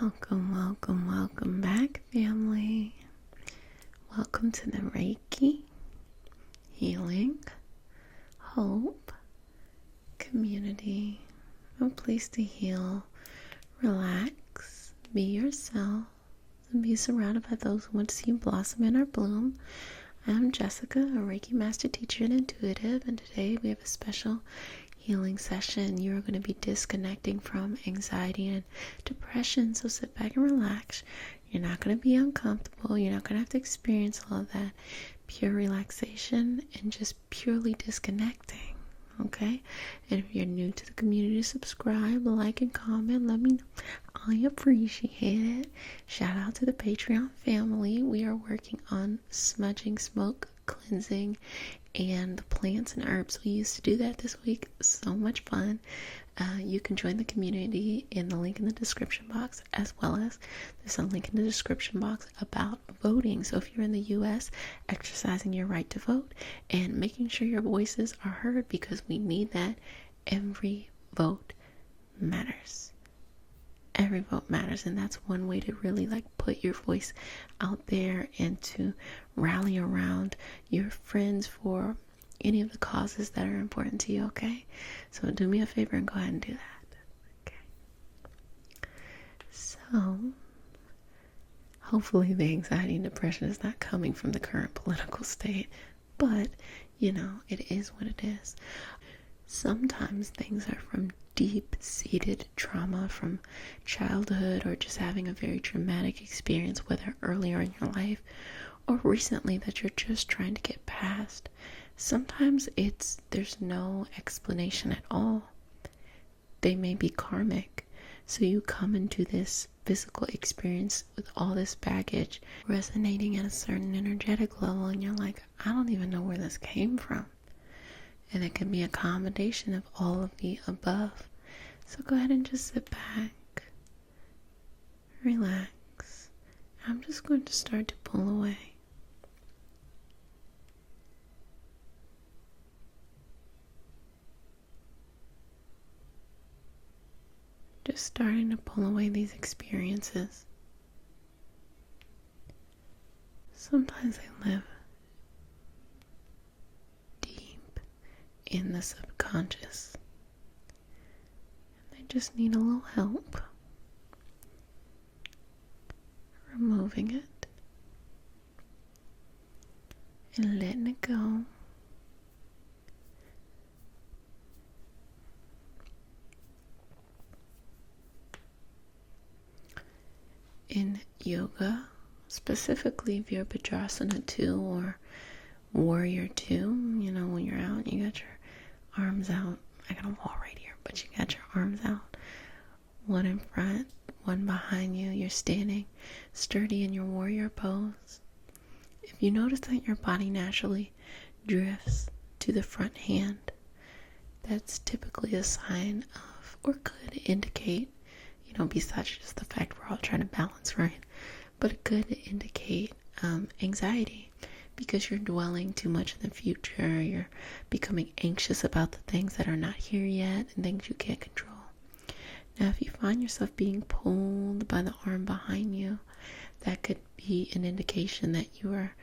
Welcome back, family. Welcome to the Reiki, healing, hope, community, a place to heal, relax, be yourself, and be surrounded by those who want to see you blossom in or bloom. I'm Jessica, a Reiki Master Teacher and Intuitive, and today we have a special healing session. You are going to be disconnecting from anxiety and depression, so sit back and relax. You're not going to be uncomfortable. You're not going to have to experience all of that. Pure relaxation and just purely disconnecting, okay? And if you're new to the community, subscribe, like, and comment. Let me know. I appreciate it. Shout out to the Patreon family. We are working on smudging, smoke, cleansing, and the plants and herbs we used to do that this week. So much fun. You can join the community in the link in the description box, as well as there's a link in the description box about voting. So if you're in the US, exercising your right to vote and making sure your voices are heard, because we need that. Every vote matters. Every vote matters, and that's one way to really put your voice out there and to rally around your friends for any of the causes that are important to you, okay? So do me a favor and go ahead and do that, okay? So hopefully the anxiety and depression is not coming from the current political state, but it is what it is. Sometimes things are from deep-seated trauma from childhood, or just having a very traumatic experience, whether earlier in your life or recently, that you're just trying to get past. Sometimes there's no explanation at all. They may be karmic. So you come into this physical experience with all this baggage resonating at a certain energetic level, and you're like, I don't even know where this came from. And it can be a combination of all of the above. So go ahead and just sit back, relax. I'm just going to start to pull away. Just starting to pull away these experiences. Sometimes they live in the subconscious. They just need a little help removing it and letting it go. In yoga, specifically Virabhadrasana 2 or Warrior 2, when you're out, you got your arms out. I got a wall right here, but you got your arms out. One in front, one behind you. You're standing sturdy in your warrior pose. If you notice that your body naturally drifts to the front hand, that's typically a sign of, or could indicate, besides just the fact we're all trying to balance, right? But it could indicate anxiety. Because you're dwelling too much in the future, you're becoming anxious about the things that are not here yet and things you can't control. Now, if you find yourself being pulled by the arm behind you, that could be an indication that you are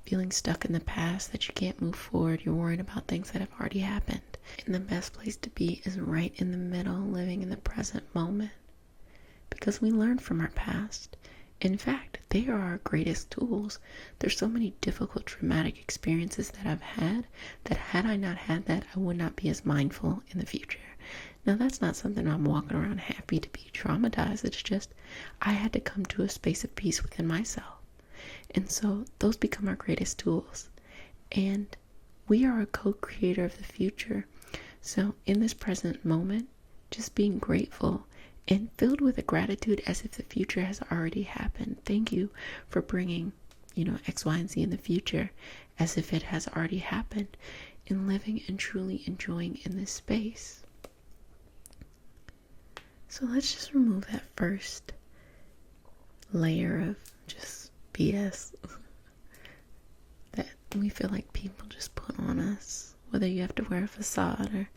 feeling stuck in the past, that you can't move forward. You're worried about things that have already happened. And the best place to be is right in the middle, living in the present moment. Because we learn from our past. In fact, they are our greatest tools. There's so many difficult, traumatic experiences that I've had that had I not had that, I would not be as mindful in the future. Now, that's not something I'm walking around happy to be traumatized. It's just I had to come to a space of peace within myself. And so those become our greatest tools. And we are a co-creator of the future. So in this present moment, just being grateful and filled with a gratitude as if the future has already happened. Thank you for bringing, X, Y, and Z in the future as if it has already happened, and living and truly enjoying in this space. So let's just remove that first layer of just BS that we feel like people just put on us, whether you have to wear a facade or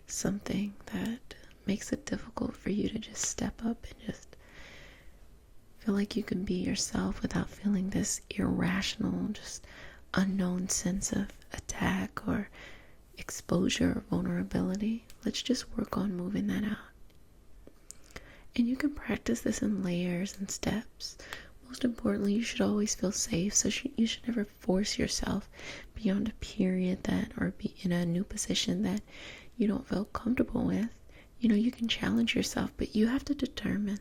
something that makes it difficult for you to just step up and just Feel like you can be yourself without feeling this irrational, just unknown sense of attack or exposure or vulnerability. Let's just work on moving that out. And you can practice this in layers and steps. Most importantly, you should always feel safe, so you should never force yourself beyond a period that, or be in a new position that you don't feel comfortable with. You know, you can challenge yourself, but you have to determine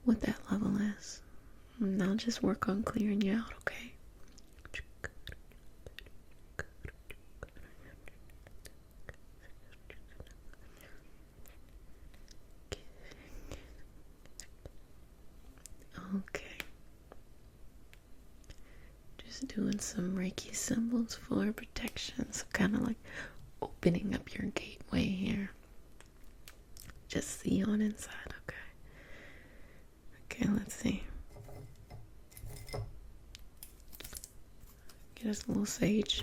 what that level is. And I'll just work on clearing you out, okay? Okay. Just doing some Reiki symbols for protection. So kind of like opening up your gateway here. Just see on inside, okay? Okay, let's see. Get us a little sage.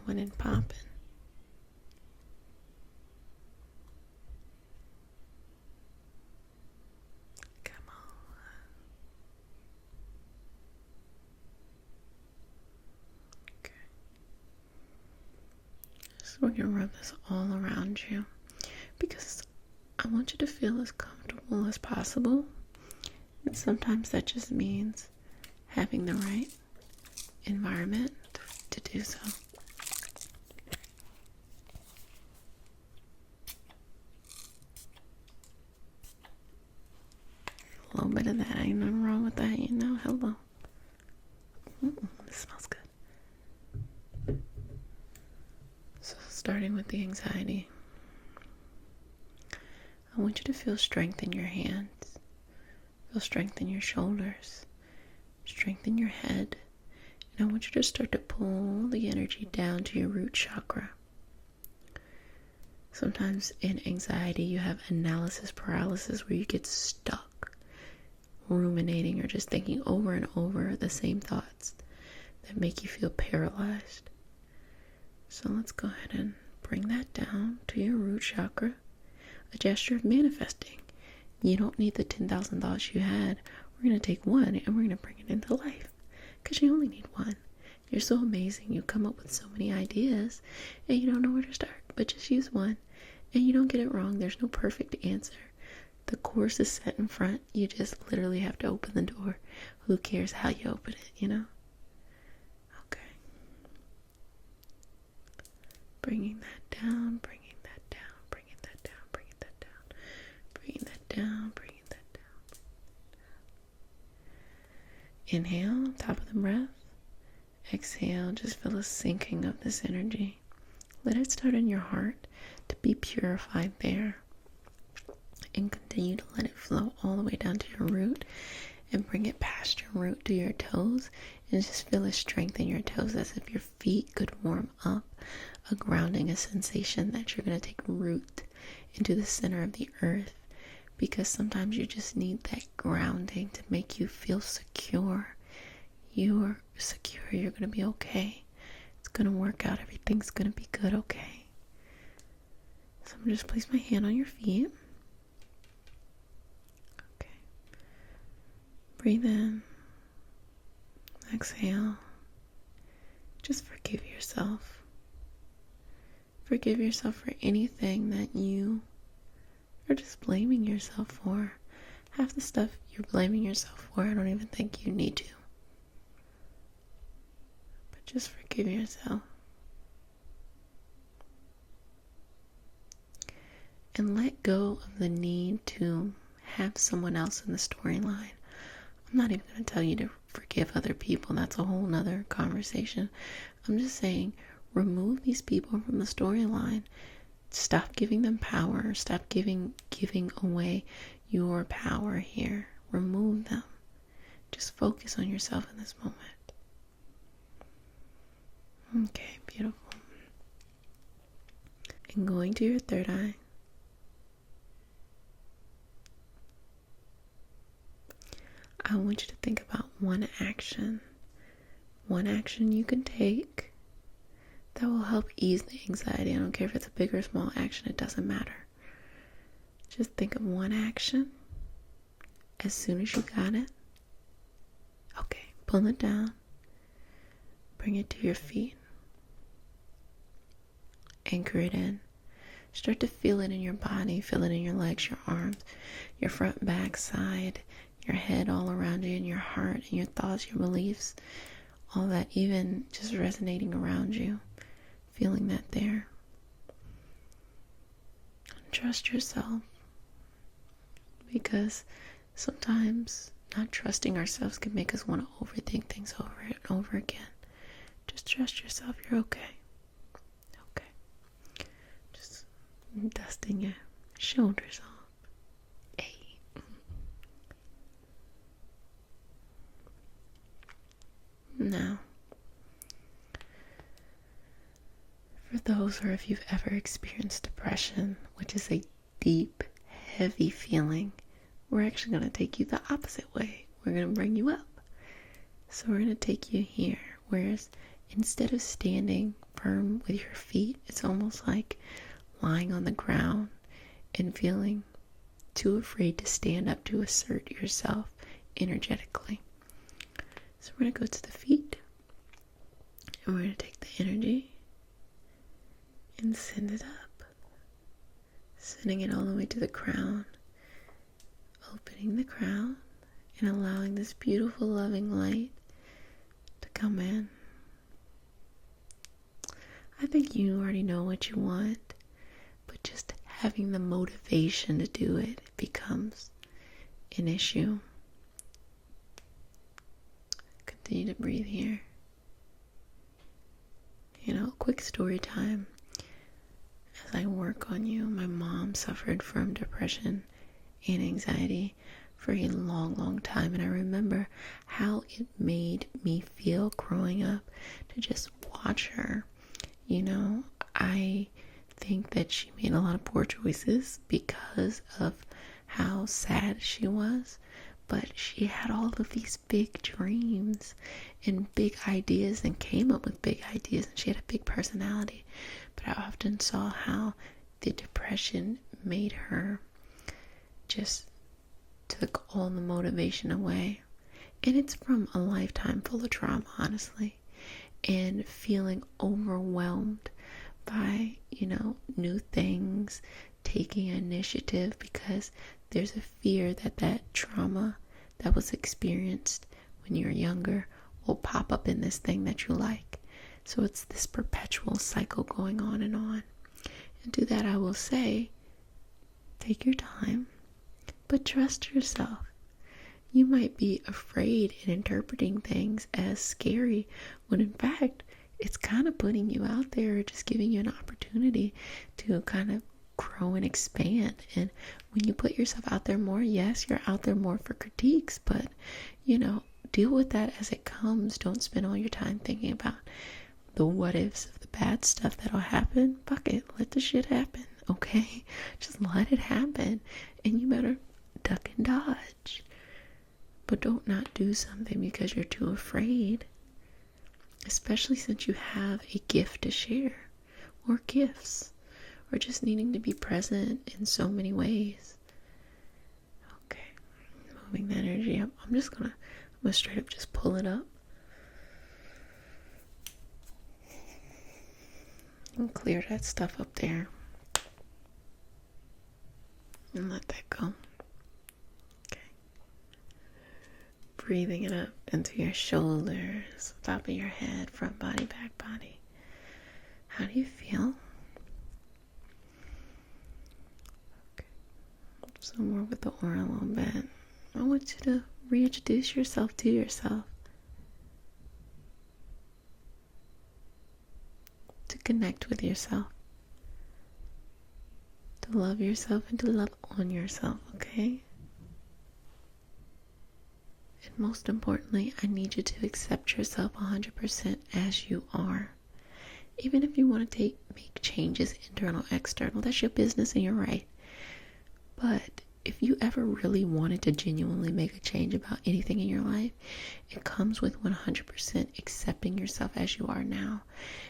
One and popping. Come on. Okay. So we're gonna rub this all around you because I want you to feel as comfortable as possible. And sometimes that just means having the right environment to do so. A little bit of that, ain't nothing wrong with that, you know. Hello. This smells good. So starting with the anxiety, I want you to feel strength in your hands, feel strength in your shoulders, strength in your head, and I want you to start to pull the energy down to your root chakra. Sometimes in anxiety you have analysis paralysis where you get stuck ruminating or just thinking over and over the same thoughts that make you feel paralyzed. So let's go ahead and bring that down to your root chakra. A gesture of manifesting. You don't need the 10,000 thoughts you had. We're going to take one and we're going to bring it into life because you only need one. You're so amazing. You come up with so many ideas and you don't know where to start, but just use one and you don't get it wrong. There's no perfect answer. The course is set in front. You just literally have to open the door. Who cares how you open it, you know? Okay. Bringing that down, bringing that down, bringing that down, bringing that down, bringing that down, bringing that down. Inhale, top of the breath. Exhale, just feel a sinking of this energy. Let it start in your heart to be purified there. And continue to let it flow all the way down to your root and bring it past your root to your toes and just feel a strength in your toes as if your feet could warm up, a grounding, a sensation that you're going to take root into the center of the earth, because sometimes you just need that grounding to make you feel secure. You are secure. You're going to be okay. It's going to work out. Everything's going to be good, okay? So I'm going to just place my hand on your feet. Breathe in, exhale, just forgive yourself. Forgive yourself for anything that you are just blaming yourself for. Half the stuff you're blaming yourself for, I don't even think you need to. But just forgive yourself. And let go of the need to have someone else in the storyline. I'm not even going to tell you to forgive other people. That's a whole nother conversation. I'm just saying, remove these people from the storyline. Stop giving them power. Stop giving away your power here. Remove them. Just focus on yourself in this moment. Okay, beautiful. And going to your third eye. I want you to think about one action you can take that will help ease the anxiety. I don't care if it's a big or small action, it doesn't matter. Just think of one action as soon as you got it, okay, pull it down, bring it to your feet, anchor it in. Start to feel it in your body, feel it in your legs, your arms, your front, back, side, your head, all around you, and your heart, and your thoughts, your beliefs, all that, even just resonating around you, feeling that there. Trust yourself, because sometimes not trusting ourselves can make us want to overthink things over and over again. Just trust yourself. You're okay. Okay. Just dusting your shoulders off. Hey. Now, for those, or if you've ever experienced depression, which is a deep, heavy feeling, we're actually going to take you the opposite way. We're going to bring you up. So we're going to take you here, whereas instead of standing firm with your feet, it's almost like lying on the ground and feeling too afraid to stand up to assert yourself energetically. So we're going to go to the feet, and we're going to take the energy and send it up, sending it all the way to the crown, opening the crown and allowing this beautiful loving light to come in. I think you already know what you want, but just having the motivation to do it becomes an issue. Continue to breathe here. Quick story time. As I work on you, my mom suffered from depression and anxiety for a long, long time. And I remember how it made me feel growing up to just watch her. I think that she made a lot of poor choices because of how sad she was. But she had all of these big dreams and big ideas and came up with big ideas, and she had a big personality. But I often saw how the depression made her just took all the motivation away. And it's from a lifetime full of trauma, honestly, and feeling overwhelmed by, new things, taking initiative, because there's a fear that that trauma that was experienced when you were younger will pop up in this thing that you like. So it's this perpetual cycle going on and on. And to that I will say, take your time, but trust yourself. You might be afraid and interpreting things as scary, when in fact, it's kind of putting you out there, or just giving you an opportunity to kind of grow and expand. And when you put yourself out there more, yes, you're out there more for critiques, but deal with that as it comes. Don't spend all your time thinking about the what ifs of the bad stuff that'll happen. Fuck it, let the shit happen, okay? Just let it happen, and you better duck and dodge. But don't not do something because you're too afraid, especially since you have a gift to share, or gifts, or just needing to be present in so many ways. Okay, moving the energy up. I'm gonna straight up just pull it up and clear that stuff up there and let that go. Okay, breathing it up into your shoulders, top of your head, front body, back body. How do you feel? Some more with the aura a little bit. I want you to reintroduce yourself to yourself, to connect with yourself, to love yourself, and to love on yourself, okay? And most importantly, I need you to accept yourself 100% as you are. Even if you want to make changes, internal, external, that's your business and you're right. But if you ever really wanted to genuinely make a change about anything in your life, it comes with 100% accepting yourself as you are now.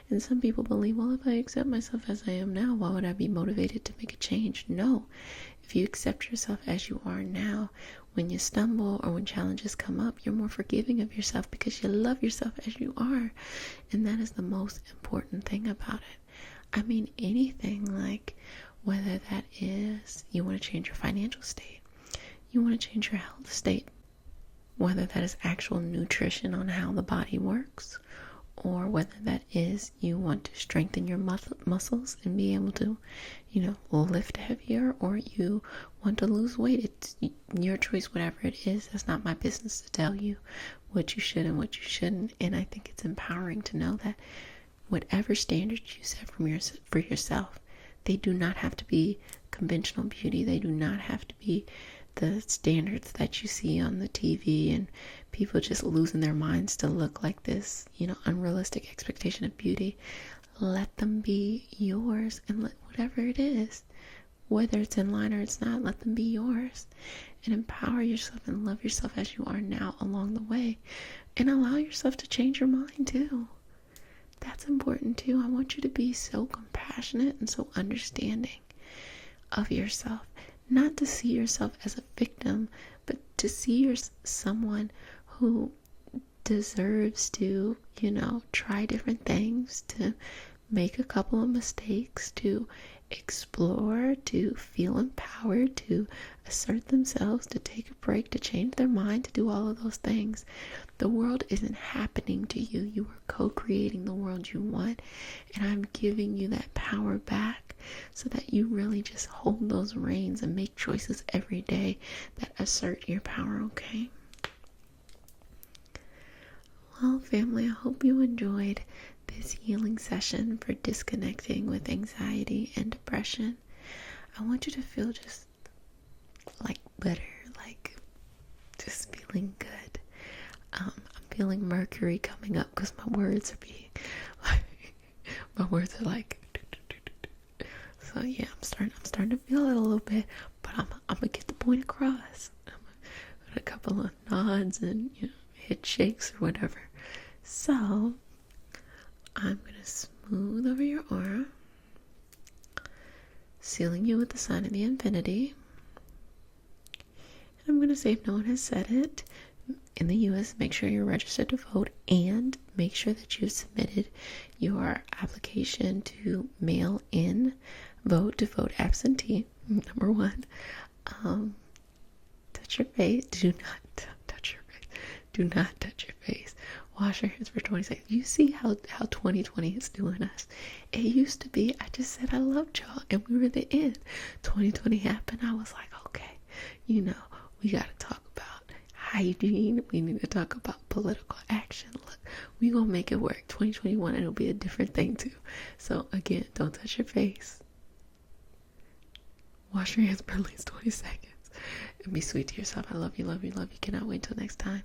And some people believe, well, if I accept myself as I am now, why would I be motivated to make a change? No. If you accept yourself as you are now, when you stumble or when challenges come up, you're more forgiving of yourself because you love yourself as you are. And that is the most important thing about it. I mean, anything, like whether that is you want to change your financial state, you want to change your health state, whether that is actual nutrition on how the body works, or whether that is you want to strengthen your muscles and be able to, lift heavier, or you want to lose weight. It's your choice, whatever it is. That's not my business to tell you what you should and what you shouldn't. And I think it's empowering to know that whatever standards you set for yourself, they do not have to be conventional beauty. They do not have to be the standards that you see on the TV and people just losing their minds to look like this, unrealistic expectation of beauty. Let them be yours, and let whatever it is, whether it's in line or it's not, let them be yours, and empower yourself and love yourself as you are now along the way, and allow yourself to change your mind too. That's important too. I want you to be so compassionate and so understanding of yourself. Not to see yourself as a victim, but to see yourself someone who deserves to, try different things, to make a couple of mistakes, to explore, to feel empowered, to assert themselves, to take a break, to change their mind, to do all of those things. The world isn't happening to you. You are co-creating the world you want, and I'm giving you that power back so that you really just hold those reins and make choices every day that assert your power, okay? Well, family, I hope you enjoyed this healing session for disconnecting with anxiety and depression. I want you to feel just like better, like just feeling good. I'm feeling Mercury coming up because my words are being like so yeah, I'm starting to feel it a little bit, but I'm gonna get the point across. I'm gonna a couple of nods and head shakes or whatever. So I'm gonna smooth over your aura, sealing you with the sign of the infinity. And I'm gonna say, if no one has said it, in the US, make sure you're registered to vote, and make sure that you've submitted your application to mail in vote, to vote absentee. Number one, touch your face. Do not touch your face. Do not touch your face. Wash your hands for 20 seconds. You see how 2020 is doing us. It used to be, I just said I loved y'all and we were the end. 2020 happened. I was like, okay, we got to talk about hygiene. We need to talk about political action. Look, we gonna make it work. 2021, it'll be a different thing too. So again, don't touch your face. Wash your hands for at least 20 seconds. And be sweet to yourself. I love you, love you, love you. Cannot wait till next time.